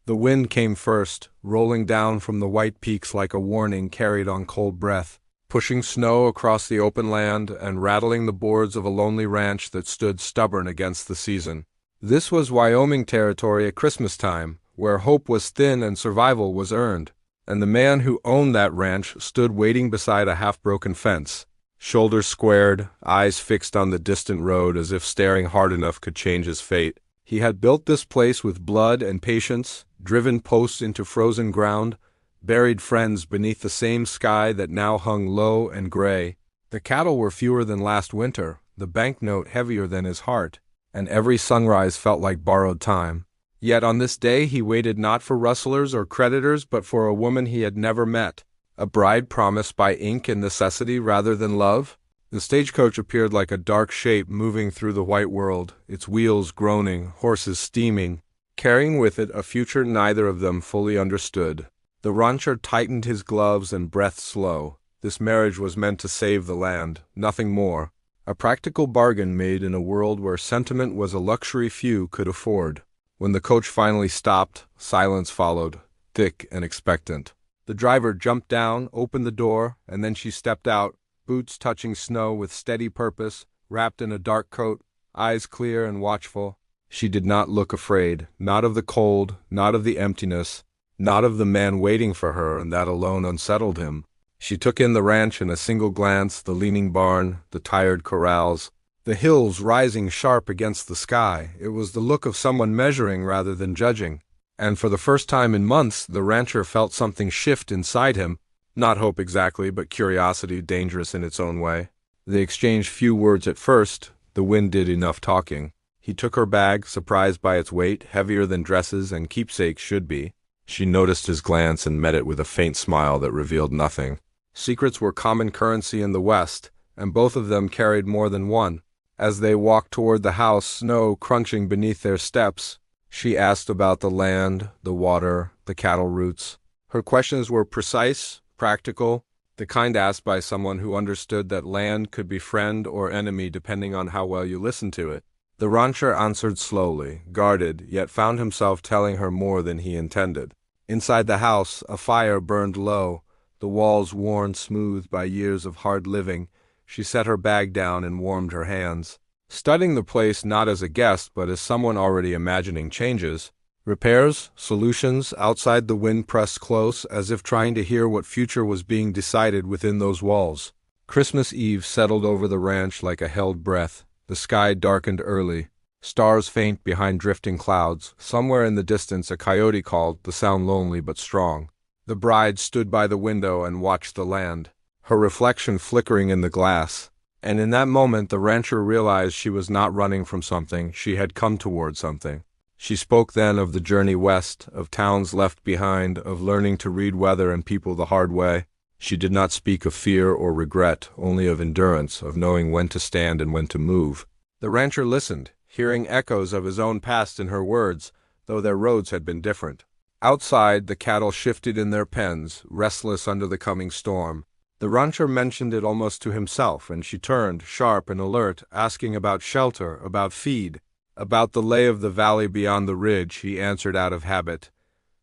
The wind came first, rolling down from the white peaks like a warning carried on cold breath, pushing snow across the open land and rattling the boards of a lonely ranch that stood stubborn against the season. This was Wyoming territory at Christmas time, where hope was thin and survival was earned, and the man who owned that ranch stood waiting beside a half-broken fence, shoulders squared, eyes fixed on the distant road as if staring hard enough could change his fate. He had built this place with blood and patience, driven posts into frozen ground, buried friends beneath the same sky that now hung low and gray. The cattle were fewer than last winter, the banknote heavier than his heart, and every sunrise felt like borrowed time. Yet on this day he waited not for rustlers or creditors but for a woman he had never met, a bride promised by ink and necessity rather than love. The stagecoach appeared like a dark shape moving through the white world, its wheels groaning, horses steaming, carrying with it a future neither of them fully understood. The rancher tightened his gloves and breath slow. This marriage was meant to save the land, nothing more. A practical bargain made in a world where sentiment was a luxury few could afford. When the coach finally stopped, silence followed, thick and expectant. The driver jumped down, opened the door, and then she stepped out, boots touching snow with steady purpose, wrapped in a dark coat, eyes clear and watchful. She did not look afraid, not of the cold, not of the emptiness, not of the man waiting for her, and that alone unsettled him. She took in the ranch in a single glance, the leaning barn, the tired corrals, the hills rising sharp against the sky. It was the look of someone measuring rather than judging. And for the first time in months, the rancher felt something shift inside him. Not hope exactly, but curiosity, dangerous in its own way. They exchanged few words at first. The wind did enough talking. He took her bag, surprised by its weight, heavier than dresses and keepsakes should be. She noticed his glance and met it with a faint smile that revealed nothing. Secrets were common currency in the West, and both of them carried more than one. As they walked toward the house, snow crunching beneath their steps, she asked about the land, the water, the cattle routes. Her questions were precise, practical, the kind asked by someone who understood that land could be friend or enemy depending on how well you listened to it. The rancher answered slowly, guarded, yet found himself telling her more than he intended. Inside the house, a fire burned low, the walls worn smooth by years of hard living. She set her bag down and warmed her hands, studying the place not as a guest but as someone already imagining changes. Repairs, solutions, outside the wind pressed close, as if trying to hear what future was being decided within those walls. Christmas Eve settled over the ranch like a held breath. The sky darkened early, stars faint behind drifting clouds. Somewhere in the distance a coyote called, the sound lonely but strong. The bride stood by the window and watched the land, her reflection flickering in the glass. And in that moment the rancher realized she was not running from something, she had come toward something. She spoke then of the journey west, of towns left behind, of learning to read weather and people the hard way. She did not speak of fear or regret, only of endurance, of knowing when to stand and when to move. The rancher listened, hearing echoes of his own past in her words, though their roads had been different. Outside, the cattle shifted in their pens, restless under the coming storm. The rancher mentioned it almost to himself, and she turned, sharp and alert, asking about shelter, about feed, about the lay of the valley beyond the ridge. He answered out of habit,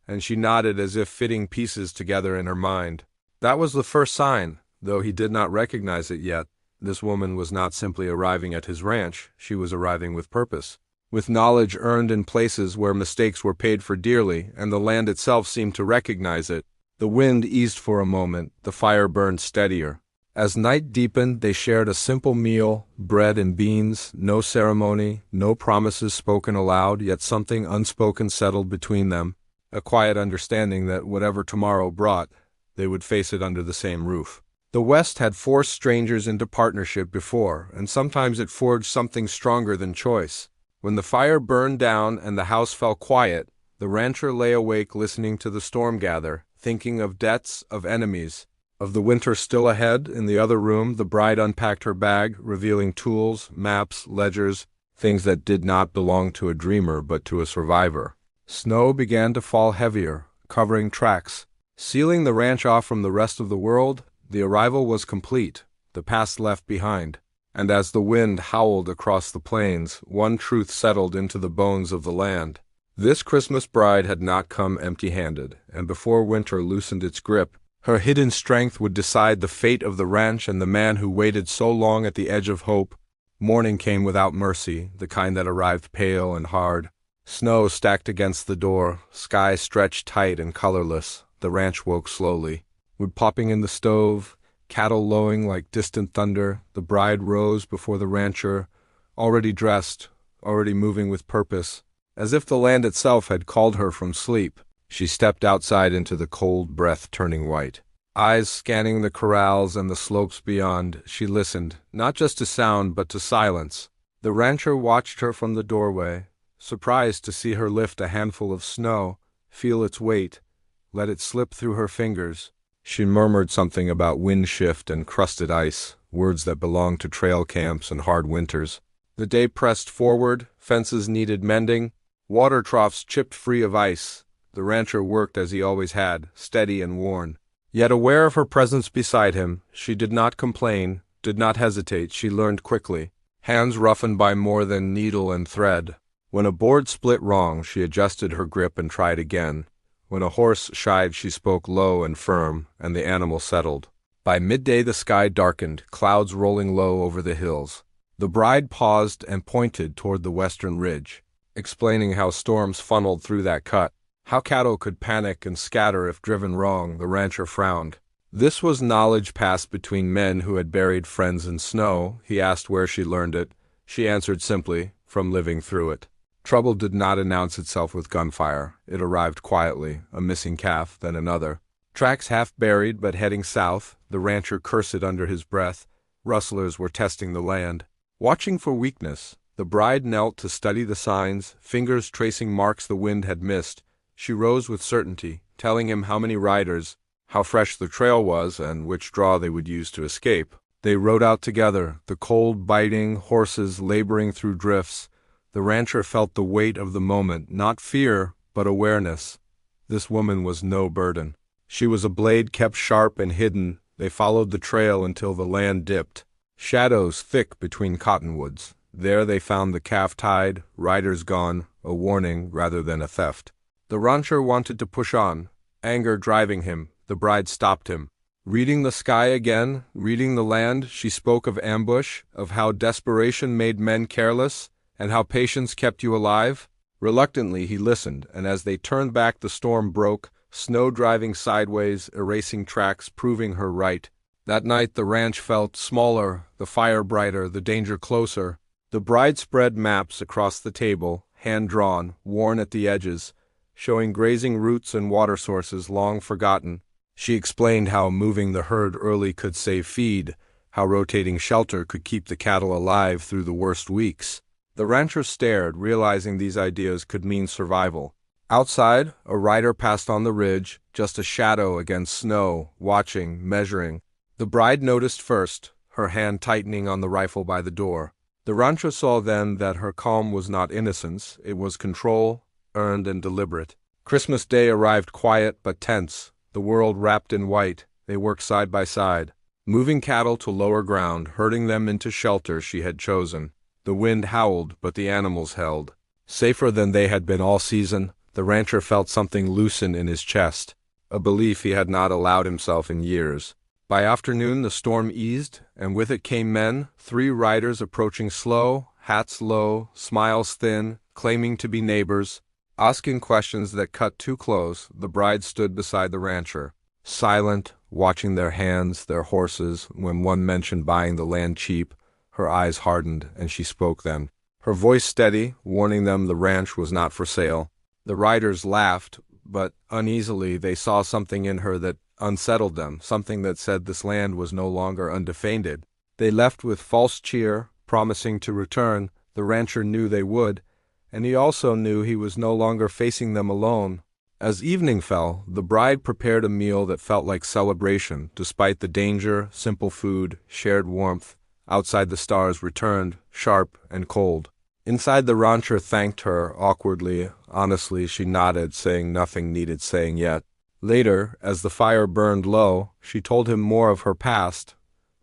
and she nodded as if fitting pieces together in her mind. That was the first sign, though he did not recognize it yet. This woman was not simply arriving at his ranch, she was arriving with purpose, with knowledge earned in places where mistakes were paid for dearly, and the land itself seemed to recognize it. The wind eased for a moment, the fire burned steadier. As night deepened, they shared a simple meal, bread and beans, no ceremony, no promises spoken aloud, yet something unspoken settled between them, a quiet understanding that whatever tomorrow brought, they would face it under the same roof. The West had forced strangers into partnership before, and sometimes it forged something stronger than choice. When the fire burned down and the house fell quiet, the rancher lay awake listening to the storm gather, thinking of debts, of enemies, of the winter still ahead. In the other room, the bride unpacked her bag, revealing tools, maps, ledgers, things that did not belong to a dreamer but to a survivor. Snow began to fall heavier, covering tracks, sealing the ranch off from the rest of the world. The arrival was complete, the past left behind. And as the wind howled across the plains, one truth settled into the bones of the land. This Christmas bride had not come empty-handed, and before winter loosened its grip, her hidden strength would decide the fate of the ranch and the man who waited so long at the edge of hope. Morning came without mercy, the kind that arrived pale and hard. Snow stacked against the door, sky stretched tight and colorless. The ranch woke slowly. Wood popping in the stove, cattle lowing like distant thunder, the bride rose before the rancher, already dressed, already moving with purpose. As if the land itself had called her from sleep, she stepped outside into the cold breath turning white. Eyes scanning the corrals and the slopes beyond, she listened, not just to sound but to silence. The rancher watched her from the doorway, surprised to see her lift a handful of snow, feel its weight, let it slip through her fingers. She murmured something about wind shift and crusted ice, words that belonged to trail camps and hard winters. The day pressed forward, fences needed mending, water troughs chipped free of ice. The rancher worked as he always had, steady and worn. Yet aware of her presence beside him, she did not complain, did not hesitate. She learned quickly, hands roughened by more than needle and thread. When a board split wrong, she adjusted her grip and tried again. When a horse shied, she spoke low and firm, and the animal settled. By midday the sky darkened, clouds rolling low over the hills. The bride paused and pointed toward the western ridge, explaining how storms funneled through that cut. How cattle could panic and scatter if driven wrong. The rancher frowned. This was knowledge passed between men who had buried friends in snow. He asked where she learned it. She answered simply, from living through it. Trouble did not announce itself with gunfire. It arrived quietly, a missing calf, then another. Tracks half buried but heading south, the rancher cursed under his breath. Rustlers were testing the land. Watching for weakness, the bride knelt to study the signs, fingers tracing marks the wind had missed. She rose with certainty, telling him how many riders, how fresh the trail was, and which draw they would use to escape. They rode out together, the cold biting, horses laboring through drifts. The rancher felt the weight of the moment, not fear, but awareness. This woman was no burden. She was a blade kept sharp and hidden. They followed the trail until the land dipped. Shadows thick between cottonwoods. There they found the calf tied, riders gone, a warning rather than a theft. The rancher wanted to push on, anger driving him. The bride stopped him. Reading the sky again, reading the land, she spoke of ambush, of how desperation made men careless, and how patience kept you alive. Reluctantly he listened, and as they turned back the storm broke, snow driving sideways, erasing tracks, proving her right. That night the ranch felt smaller, the fire brighter, the danger closer. The bride spread maps across the table, hand-drawn, worn at the edges, showing grazing routes and water sources long forgotten. She explained how moving the herd early could save feed, how rotating shelter could keep the cattle alive through the worst weeks. The rancher stared, realizing these ideas could mean survival. Outside, a rider passed on the ridge, just a shadow against snow, watching, measuring. The bride noticed first, her hand tightening on the rifle by the door. The rancher saw then that her calm was not innocence, it was control, earned and deliberate. Christmas Day arrived quiet but tense, the world wrapped in white. They worked side by side, moving cattle to lower ground, herding them into shelter she had chosen. The wind howled, but the animals held. Safer than they had been all season, the rancher felt something loosen in his chest, a belief he had not allowed himself in years. By afternoon the storm eased, and with it came men, 3 riders approaching slow, hats low, smiles thin, claiming to be neighbors. Asking questions that cut too close, the bride stood beside the rancher, silent, watching their hands, their horses. When one mentioned buying the land cheap, her eyes hardened, and she spoke then, her voice steady, warning them the ranch was not for sale. The riders laughed, but uneasily they saw something in her that unsettled them, something that said this land was no longer undefended. They left with false cheer, promising to return. The rancher knew they would, and he also knew he was no longer facing them alone. As evening fell, the bride prepared a meal that felt like celebration, despite the danger, simple food, shared warmth. Outside the stars returned, sharp and cold. Inside the rancher thanked her, awkwardly, honestly she nodded, saying nothing needed saying yet. Later, as the fire burned low, she told him more of her past,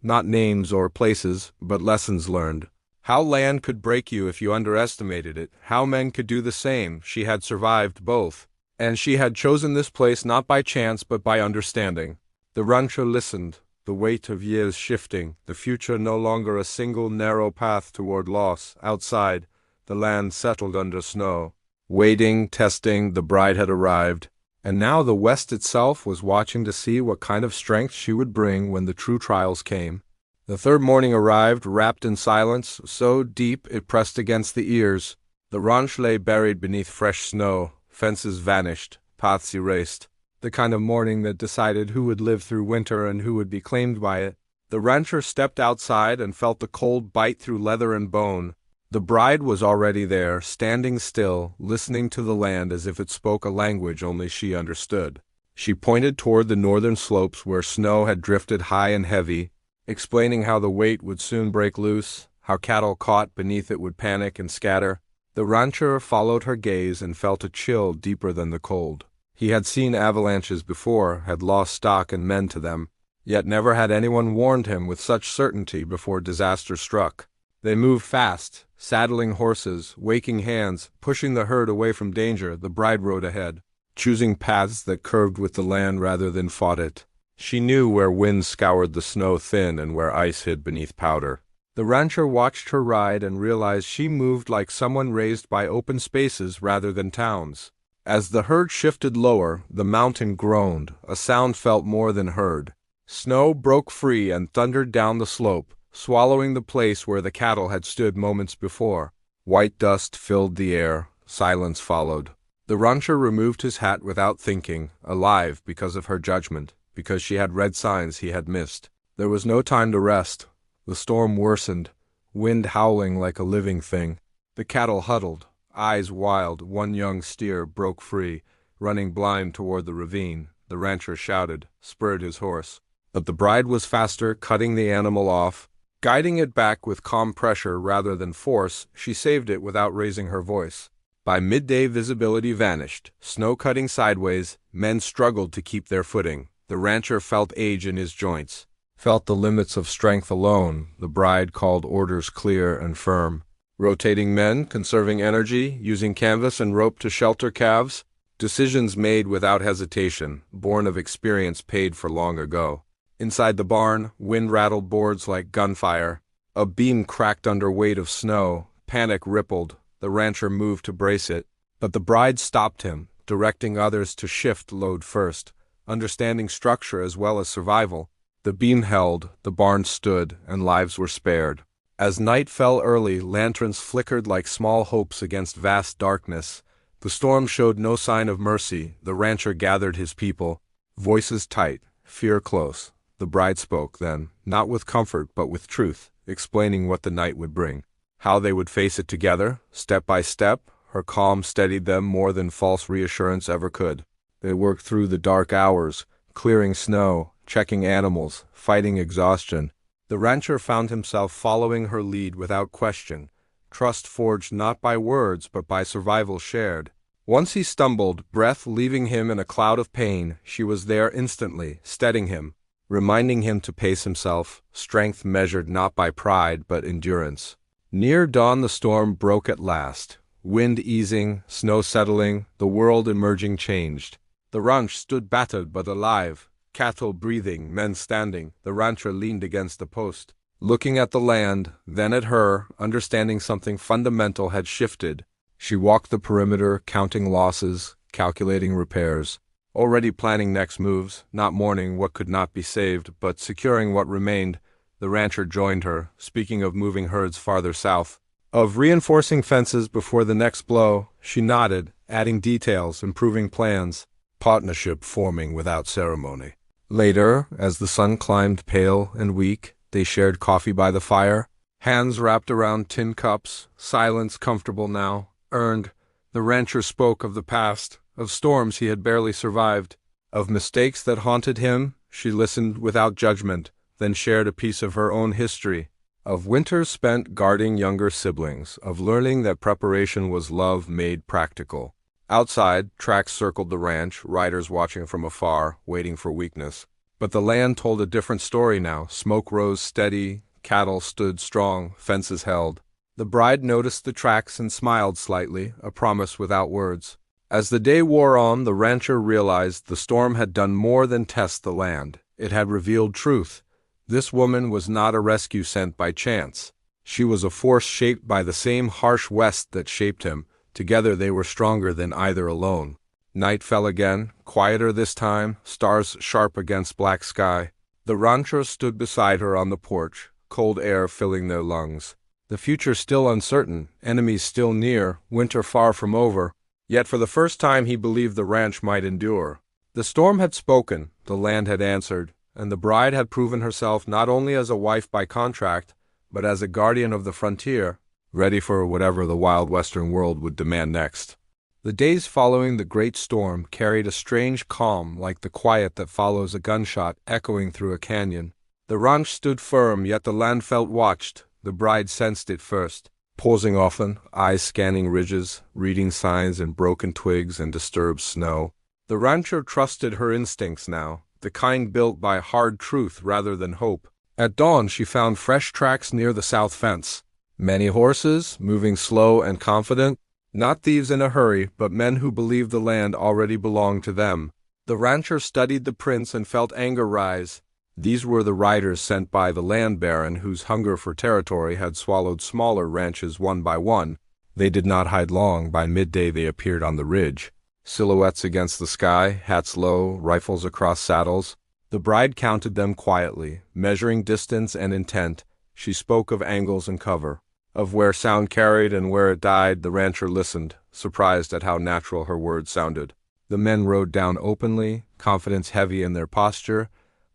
not names or places, but lessons learned. How land could break you if you underestimated it, how men could do the same. She had survived both. And she had chosen this place not by chance but by understanding. The rancher listened, the weight of years shifting, the future no longer a single narrow path toward loss. Outside, the land settled under snow. Waiting, testing, the bride had arrived. And now the West itself was watching to see what kind of strength she would bring when the true trials came. The third morning arrived, wrapped in silence, so deep it pressed against the ears. The ranch lay buried beneath fresh snow, fences vanished, paths erased. The kind of morning that decided who would live through winter and who would be claimed by it. The rancher stepped outside and felt the cold bite through leather and bone. The bride was already there, standing still, listening to the land as if it spoke a language only she understood. She pointed toward the northern slopes where snow had drifted high and heavy, explaining how the weight would soon break loose, how cattle caught beneath it would panic and scatter. The rancher followed her gaze and felt a chill deeper than the cold. He had seen avalanches before, had lost stock and men to them, yet never had anyone warned him with such certainty before disaster struck. They moved fast, saddling horses, waking hands, pushing the herd away from danger. The bride rode ahead, choosing paths that curved with the land rather than fought it. She knew where wind scoured the snow thin and where ice hid beneath powder. The rancher watched her ride and realized she moved like someone raised by open spaces rather than towns. As the herd shifted lower, the mountain groaned, a sound felt more than heard. Snow broke free and thundered down the slope, swallowing the place where the cattle had stood moments before. White dust filled the air, silence followed. The rancher removed his hat without thinking, alive because of her judgment, because she had read signs he had missed. There was no time to rest. The storm worsened, wind howling like a living thing. The cattle huddled, eyes wild. One young steer broke free, running blind toward the ravine. The rancher shouted, spurred his horse. But the bride was faster, cutting the animal off. Guiding it back with calm pressure rather than force, she saved it without raising her voice. By midday visibility vanished, snow cutting sideways, men struggled to keep their footing. The rancher felt age in his joints, felt the limits of strength alone. The bride called orders clear and firm. Rotating men, conserving energy, using canvas and rope to shelter calves. Decisions made without hesitation, born of experience paid for long ago. Inside the barn, wind rattled boards like gunfire. A beam cracked under weight of snow. Panic rippled. The rancher moved to brace it. But the bride stopped him, directing others to shift load first, understanding structure as well as survival. The beam held, the barn stood, and lives were spared. As night fell early, lanterns flickered like small hopes against vast darkness. The storm showed no sign of mercy. The rancher gathered his people, voices tight, fear close. The bride spoke then, not with comfort but with truth, explaining what the night would bring. How they would face it together, step by step. Her calm steadied them more than false reassurance ever could. They worked through the dark hours, clearing snow, checking animals, fighting exhaustion. The rancher found himself following her lead without question, trust forged not by words but by survival shared. Once he stumbled, breath leaving him in a cloud of pain. She was there instantly, steadying him, reminding him to pace himself, strength measured not by pride but endurance. Near dawn the storm broke at last. Wind easing, snow settling, the world emerging changed. The ranch stood battered but alive, cattle breathing, men standing. The rancher leaned against a post, looking at the land, then at her, understanding something fundamental had shifted. She walked the perimeter, counting losses, calculating repairs, already planning next moves, not mourning what could not be saved, but securing what remained. The rancher joined her, speaking of moving herds farther south, of reinforcing fences before the next blow. She nodded, adding details, improving plans, partnership forming without ceremony. Later, as the sun climbed pale and weak, they shared coffee by the fire, hands wrapped around tin cups, silence comfortable now, earned. The rancher spoke of the past, of storms he had barely survived, of mistakes that haunted him. She listened without judgment, then shared a piece of her own history, of winters spent guarding younger siblings, of learning that preparation was love made practical. Outside, tracks circled the ranch, riders watching from afar, waiting for weakness. But the land told a different story now. Smoke rose steady, cattle stood strong, fences held. The bride noticed the tracks and smiled slightly, a promise without words. As the day wore on, the rancher realized the storm had done more than test the land. It had revealed truth. This woman was not a rescue sent by chance. She was a force shaped by the same harsh west that shaped him. Together they were stronger than either alone. Night fell again, quieter this time, stars sharp against black sky. The rancher stood beside her on the porch, cold air filling their lungs. The future still uncertain, enemies still near, winter far from over. Yet for the first time he believed the ranch might endure. The storm had spoken, the land had answered, and the bride had proven herself not only as a wife by contract, but as a guardian of the frontier, ready for whatever the wild western world would demand next. The days following the great storm carried a strange calm like the quiet that follows a gunshot echoing through a canyon. The ranch stood firm, yet the land felt watched. The bride sensed it first, pausing often, eyes scanning ridges, reading signs in broken twigs and disturbed snow. The rancher trusted her instincts now, the kind built by hard truth rather than hope. At dawn she found fresh tracks near the south fence. Many horses, moving slow and confident. Not thieves in a hurry, but men who believed the land already belonged to them. The rancher studied the prints and felt anger rise. These were the riders sent by the land baron whose hunger for territory had swallowed smaller ranches one by one. They did not hide long. By midday they appeared on the ridge. Silhouettes against the sky, hats low, rifles across saddles. The bride counted them quietly, measuring distance and intent. She spoke of angles and cover, of where sound carried and where it died. The rancher listened, surprised at how natural her words sounded. The men rode down openly, confidence heavy in their posture.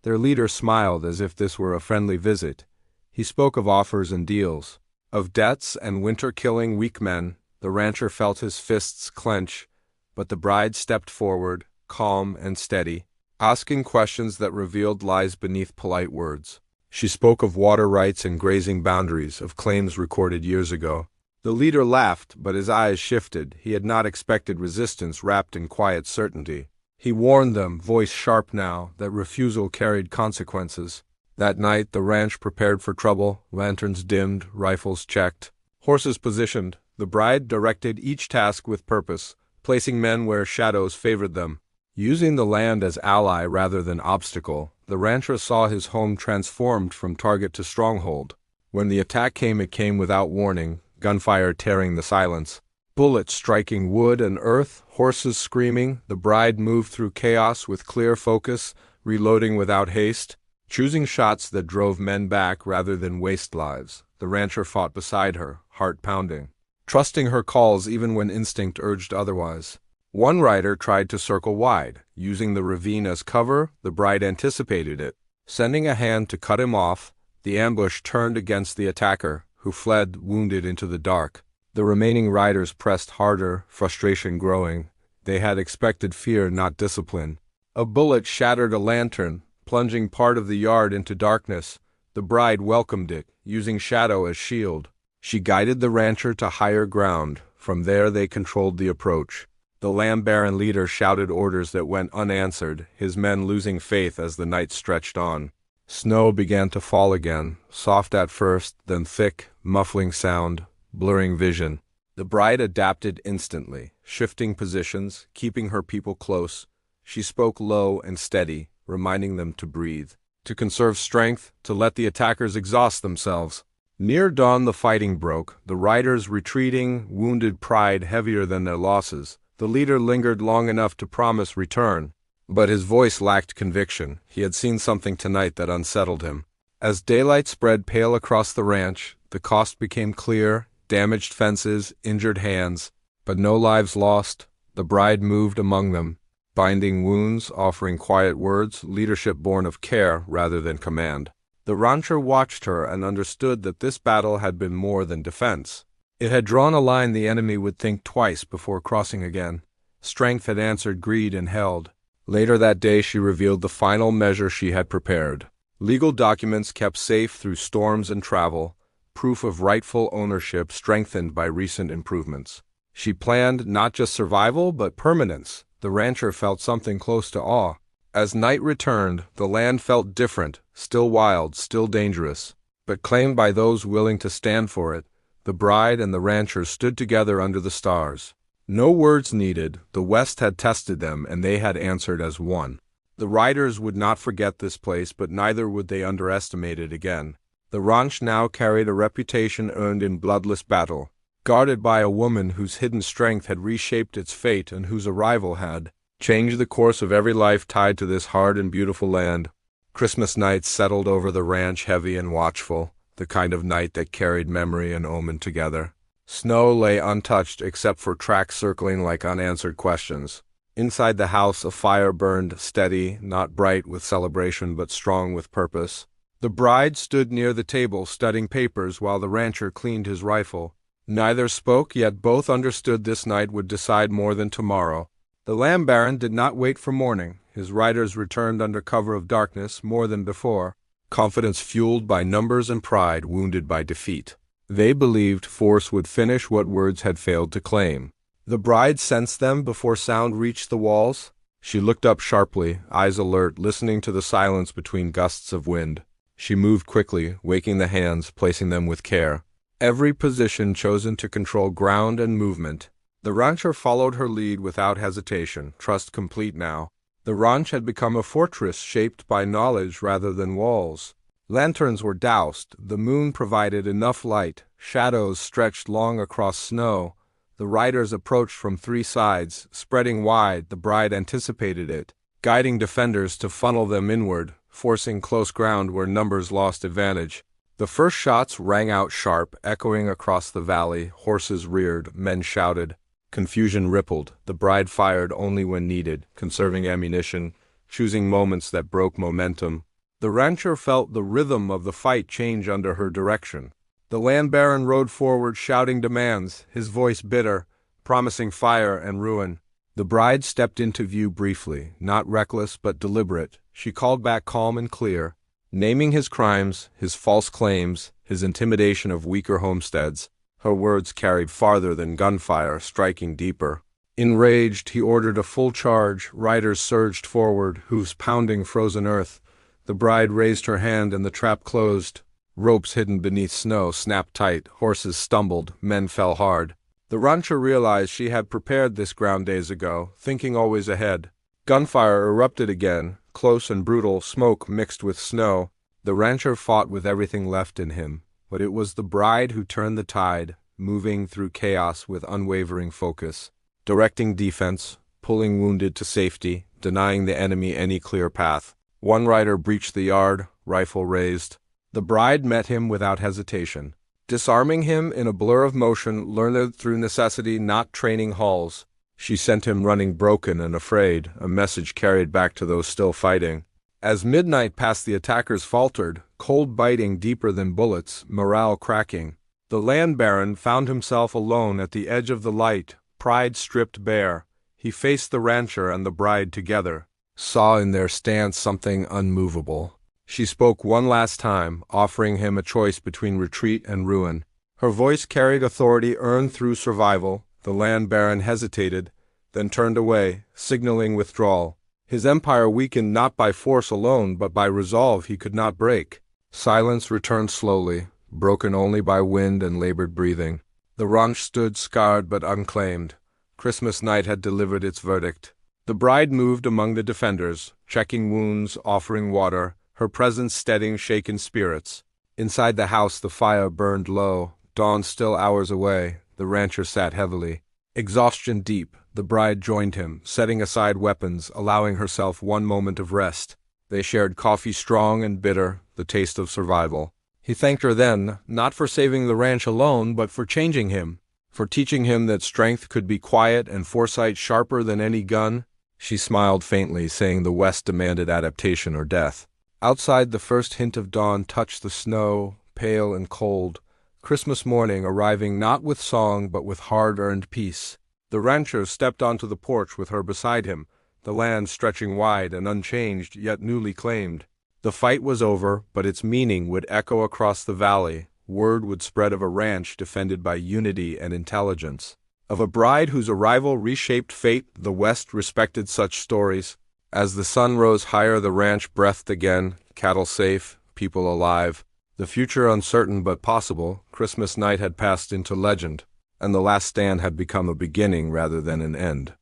Their leader smiled as if this were a friendly visit. He spoke of offers and deals, of debts and winter killing weak men. The rancher felt his fists clench, but the bride stepped forward, calm and steady, asking questions that revealed lies beneath polite words. She spoke of water rights and grazing boundaries, of claims recorded years ago. The leader laughed, but his eyes shifted. He had not expected resistance wrapped in quiet certainty. He warned them, voice sharp now, that refusal carried consequences. That night the ranch prepared for trouble, lanterns dimmed, rifles checked, horses positioned. The bride directed each task with purpose, placing men where shadows favored them. Using the land as ally rather than obstacle, the rancher saw his home transformed from target to stronghold. When the attack came, it came without warning, gunfire tearing the silence. Bullets striking wood and earth, horses screaming. The bride moved through chaos with clear focus, reloading without haste, choosing shots that drove men back rather than waste lives. The rancher fought beside her, heart pounding, trusting her calls even when instinct urged otherwise. One rider tried to circle wide, using the ravine as cover. The bride anticipated it. Sending a hand to cut him off, the ambush turned against the attacker, who fled wounded into the dark. The remaining riders pressed harder, frustration growing. They had expected fear, not discipline. A bullet shattered a lantern, plunging part of the yard into darkness. The bride welcomed it, using shadow as shield. She guided the rancher to higher ground. From there they controlled the approach. The land baron leader shouted orders that went unanswered, his men losing faith as the night stretched on. Snow began to fall again, soft at first, then thick, muffling sound, blurring vision. The bride adapted instantly, shifting positions, keeping her people close. She spoke low and steady, reminding them to breathe, to conserve strength, to let the attackers exhaust themselves. Near dawn the fighting broke, the riders retreating, wounded pride heavier than their losses. The leader lingered long enough to promise return, but his voice lacked conviction. He had seen something tonight that unsettled him. As daylight spread pale across the ranch, the cost became clear, damaged fences, injured hands, but no lives lost. The bride moved among them, binding wounds, offering quiet words, leadership born of care rather than command. The rancher watched her and understood that this battle had been more than defense. It had drawn a line the enemy would think twice before crossing again. Strength had answered greed and held. Later that day she revealed the final measure she had prepared. Legal documents kept safe through storms and travel, proof of rightful ownership strengthened by recent improvements. She planned not just survival but permanence. The rancher felt something close to awe. As night returned, the land felt different, still wild, still dangerous, but claimed by those willing to stand for it. The bride and the rancher stood together under the stars. No words needed, the West had tested them and they had answered as one. The riders would not forget this place, but neither would they underestimate it again. The ranch now carried a reputation earned in bloodless battle, guarded by a woman whose hidden strength had reshaped its fate and whose arrival had changed the course of every life tied to this hard and beautiful land. Christmas night settled over the ranch heavy and watchful, the kind of night that carried memory and omen together. Snow lay untouched except for tracks circling like unanswered questions. Inside the house a fire burned, steady, not bright with celebration but strong with purpose. The bride stood near the table studying papers while the rancher cleaned his rifle. Neither spoke, yet both understood this night would decide more than tomorrow. The land baron did not wait for morning. His riders returned under cover of darkness more than before, confidence fueled by numbers and pride wounded by defeat. They believed force would finish what words had failed to claim. The bride sensed them before sound reached the walls. She looked up sharply, eyes alert, listening to the silence between gusts of wind. She moved quickly, waking the hands, placing them with care. Every position chosen to control ground and movement. The rancher followed her lead without hesitation, trust complete now. The ranch had become a fortress shaped by knowledge rather than walls. Lanterns were doused, the moon provided enough light, shadows stretched long across snow. The riders approached from three sides, spreading wide. The bride anticipated it, guiding defenders to funnel them inward, forcing close ground where numbers lost advantage. The first shots rang out sharp, echoing across the valley. Horses reared, men shouted. Confusion rippled. The bride fired only when needed, conserving ammunition, choosing moments that broke momentum. The rancher felt the rhythm of the fight change under her direction. The land baron rode forward shouting demands, his voice bitter, promising fire and ruin. The bride stepped into view briefly, not reckless but deliberate. She called back calm and clear, naming his crimes, his false claims, his intimidation of weaker homesteads. Her words carried farther than gunfire, striking deeper. Enraged, he ordered a full charge. Riders surged forward, hoofs pounding frozen earth. The bride raised her hand and the trap closed. Ropes hidden beneath snow snapped tight, horses stumbled, men fell hard. The rancher realized she had prepared this ground days ago, thinking always ahead. Gunfire erupted again, close and brutal, smoke mixed with snow. The rancher fought with everything left in him, but it was the bride who turned the tide, moving through chaos with unwavering focus, directing defense, pulling wounded to safety, denying the enemy any clear path. One rider breached the yard, rifle raised. The bride met him without hesitation, disarming him in a blur of motion learned through necessity, not training halls. She sent him running broken and afraid, a message carried back to those still fighting. As midnight passed, the attackers faltered, cold biting deeper than bullets, morale cracking. The land baron found himself alone at the edge of the light, pride stripped bare. He faced the rancher and the bride together, saw in their stance something unmovable. She spoke one last time, offering him a choice between retreat and ruin. Her voice carried authority earned through survival. The land baron hesitated, then turned away, signaling withdrawal. His empire weakened not by force alone, but by resolve he could not break. Silence returned slowly, broken only by wind and labored breathing. The ranch stood scarred but unclaimed. Christmas night had delivered its verdict. The bride moved among the defenders, checking wounds, offering water, her presence steadying shaken spirits. Inside the house the fire burned low, dawn still hours away. The rancher sat heavily, exhaustion deep. The bride joined him, setting aside weapons, allowing herself one moment of rest. They shared coffee strong and bitter, the taste of survival. He thanked her then, not for saving the ranch alone, but for changing him, for teaching him that strength could be quiet and foresight sharper than any gun. She smiled faintly, saying the West demanded adaptation or death. Outside, the first hint of dawn touched the snow, pale and cold. Christmas morning arriving not with song but with hard-earned peace. The rancher stepped onto the porch with her beside him, the land stretching wide and unchanged, yet newly claimed. The fight was over, but its meaning would echo across the valley. Word would spread of a ranch defended by unity and intelligence, of a bride whose arrival reshaped fate. The West respected such stories. As the sun rose higher, the ranch breathed again, cattle safe, people alive. The future uncertain but possible, Christmas night had passed into legend, and the last stand had become a beginning rather than an end.